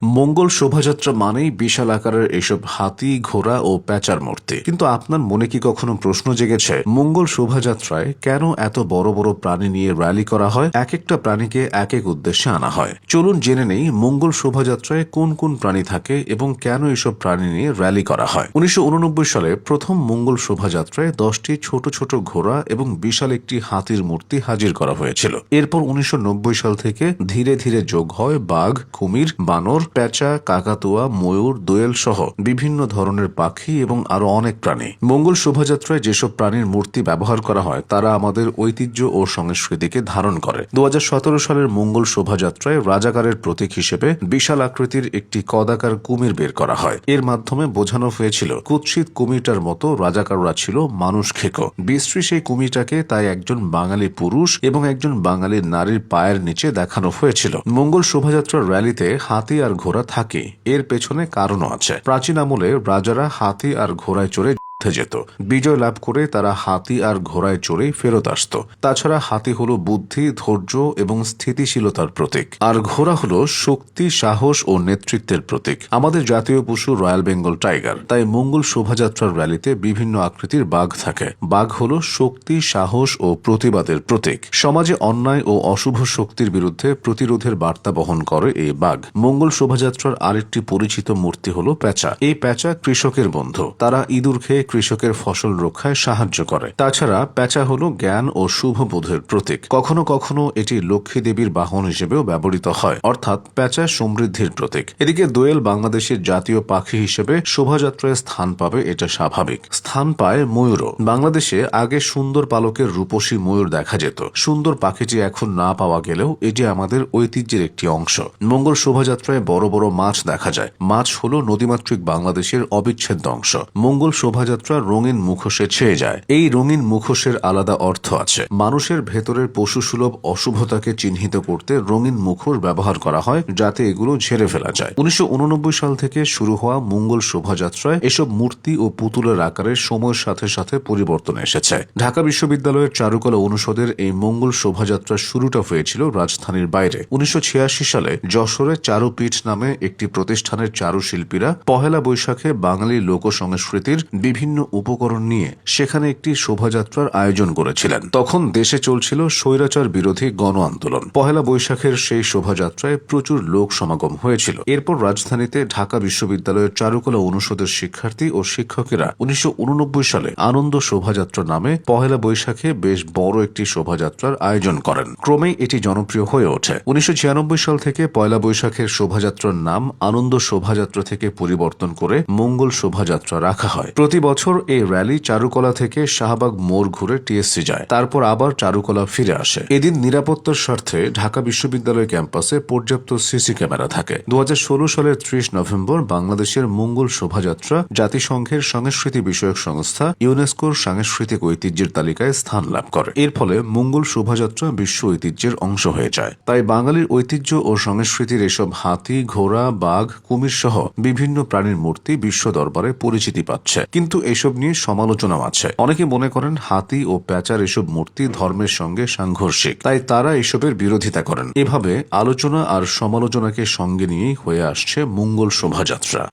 মঙ্গল শোভাযাত্রা মানেই বিশাল আকারের এসব হাতি, ঘোড়া ও প্যাঁচার মূর্তি। কিন্তু আপনার মনে কি কখনো প্রশ্ন জেগেছে, মঙ্গল শোভাযাত্রায় কেন এত বড় বড় প্রাণী নিয়ে র্যালি করা হয়? এক একটা প্রাণীকে এক এক উদ্দেশ্যে আনা হয়। চলুন জেনে নেই মঙ্গল শোভাযাত্রায় কোন কোন প্রাণী থাকে এবং কেন এসব প্রাণী নিয়ে র্যালি করা হয়। 1989 সালে প্রথম মঙ্গল শোভাযাত্রায় 10টি ছোট ছোট ঘোড়া এবং বিশাল একটি হাতির মূর্তি হাজির করা হয়েছিল। এরপর 1990 সাল থেকে ধীরে ধীরে যোগ হয় বাঘ, কুমির, বানর, প্যাঁচা, কাকাতুয়া, ময়ূর, দোয়েল সহ বিভিন্ন ধরনের পাখি এবং আরো অনেক প্রাণী। মঙ্গল শোভাযাত্রায় যেসব প্রাণীর মূর্তি ব্যবহার করা হয় তারা আমাদের ঐতিহ্য ও সংস্কৃতিকে ধারণ করে। 2017 সালের মঙ্গল শোভাযাত্রায় রাজাকারের প্রতীক হিসেবে বিশাল আকৃতির একটি কদাকার কুমির বের করা হয়। এর মাধ্যমে বোঝানো হয়েছিল কুৎসিত কুমিরটার মতো রাজাকাররা ছিল মানুষ খেকো। বিশ্রী সেই কুমিরটাকে তাই একজন বাঙালি পুরুষ এবং একজন বাঙালি নারীর পায়ের নিচে দেখানো হয়েছিল। মঙ্গল শোভাযাত্রার র্যালিতে হাতি আর ঘোড়া থাকে, এর পেছনে কারণও আছে। প্রাচীন আমলে রাজারা হাতি আর ঘোড়ায় চড়ে যেত। বিজয় লাভ করে তারা হাতি আর ঘোড়ায় চড়েই ফেরত আসত। তাছাড়া হাতি হলো বুদ্ধি, ধৈর্য এবং স্থিতিশীলতার প্রতীক, আর ঘোড়া হলো শক্তি, সাহস ও নেতৃত্বের প্রতীক। আমাদের জাতীয় পশু রয়্যাল বেঙ্গল টাইগার। তাই মঙ্গল শোভাযাত্রার র্যালিতে বিভিন্ন আকৃতির বাঘ থাকে। বাঘ হলো শক্তি, সাহস ও প্রতিবাদের প্রতীক। সমাজে অন্যায় ও অশুভ শক্তির বিরুদ্ধে প্রতিরোধের বার্তা বহন করে এই বাঘ। মঙ্গল শোভাযাত্রার আরেকটি পরিচিত মূর্তি হলো প্যাঁচা। এই প্যাঁচা কৃষকের বন্ধু। তারা ইঁদুর খেয়ে কৃষকের ফসল রক্ষায় সাহায্য করে। তাছাড়া প্যাঁচা হলো জ্ঞান ও শুভ বোধের প্রতীক। কখনো কখনো এটি লক্ষ্মী দেবীর বাহন হিসেবেও ব্যবহৃত হয়, অর্থাৎ প্যাঁচা সমৃদ্ধির প্রতীক। এদিকে দোয়েল বাংলাদেশের জাতীয় পাখি হিসেবে শোভাযাত্রায় স্থান পাবে, এটা স্বাভাবিক। স্থান পায় ময়ূরও। বাংলাদেশে আগে সুন্দর পালকের রূপসী ময়ূর দেখা যেত। সুন্দর পাখিটি এখন না পাওয়া গেলেও এটি আমাদের ঐতিহ্যের একটি অংশ। মঙ্গল শোভাযাত্রায় বড় বড় মাছ দেখা যায়। মাছ হলো নদীমাতৃক বাংলাদেশের অবিচ্ছেদ্য অংশ। মঙ্গল শোভাযাত্রা রঙিন মুখোশে ছেয়ে যায়। এই রঙিন মুখোশের আলাদা অর্থ আছে। মানুষের ভেতরের পশুসুলভ অশুভতাকে চিহ্নিত করতে রঙিন মুখোশ ব্যবহার করা হয়, যাতে এগুলো ঝেড়ে ফেলা যায়। 1989 সাল থেকে শুরু হওয়া মঙ্গল শোভাযাত্রায় এসব মূর্তি ও পুতুলের আকারে সময়ের সাথে সাথে পরিবর্তন এসেছে। ঢাকা বিশ্ববিদ্যালয়ের চারুকলা অনুষদের এই মঙ্গল শোভাযাত্রার শুরুটা হয়েছিল রাজধানীর বাইরে। 1986 সালে যশোরে চারুপীঠ নামে একটি প্রতিষ্ঠানের চারুশিল্পীরা পহেলা বৈশাখে বাঙালি লোক সংস্কৃতির বিভিন্ন উপকরণ নিয়ে সেখানে একটি শোভাযাত্রার আয়োজন করেছিলেন। তখন দেশে চলছিল স্বৈরাচার বিরোধী গণ আন্দোলন। পহেলা বৈশাখের সেই শোভাযাত্রায় প্রচুর লোক সমাগম হয়েছিল। এরপর রাজধানীতে ঢাকা বিশ্ববিদ্যালয়ের চারুকলা অনুষদের শিক্ষার্থী ও শিক্ষকেরা 1989 সালে আনন্দ শোভাযাত্রা নামে পহেলা বৈশাখে বেশ বড় একটি শোভাযাত্রার আয়োজন করেন। ক্রমেই এটি জনপ্রিয় হয়ে ওঠে। 1996 সাল থেকে পয়লা বৈশাখের শোভাযাত্রার নাম আনন্দ শোভাযাত্রা থেকে পরিবর্তন করে মঙ্গল শোভাযাত্রা রাখা হয়। প্রতি বছর এই র্যালি চারুকলা থেকে শাহবাগ মোড় ঘুরে টিএসসি যায়, তারপর আবার চারুকলা ফিরে আসে। এদিন নিরাপত্তার স্বার্থে ঢাকা বিশ্ববিদ্যালয় ক্যাম্পাসে পর্যাপ্ত সিসি ক্যামেরা থাকে। 2016 সালের 30 নভেম্বর বাংলাদেশের মঙ্গল শোভাযাত্রা জাতিসংঘের সংস্কৃতি বিষয়ক সংস্থা ইউনেস্কোর সাংস্কৃতিক ঐতিহ্যের তালিকায় স্থান লাভ করে। এর ফলে মঙ্গল শোভাযাত্রা বিশ্ব ঐতিহ্যের অংশ হয়ে যায়। তাই বাঙালির ঐতিহ্য ও সংস্কৃতির এসব হাতি, ঘোড়া, বাঘ, কুমির সহ বিভিন্ন প্রাণীর মূর্তি বিশ্ব দরবারে পরিচিতি পাচ্ছে। কিন্তু এসব নিয়ে সমালোচনাও আছে। অনেকে মনে করেন হাতি ও প্যাঁচার এসব মূর্তি ধর্মের সঙ্গে সাংঘর্ষিক, তাই তারা এসবের বিরোধিতা করেন। এভাবে আলোচনা আর সমালোচনাকে সঙ্গে নিয়েই হয়ে আসছে মঙ্গল শোভাযাত্রা।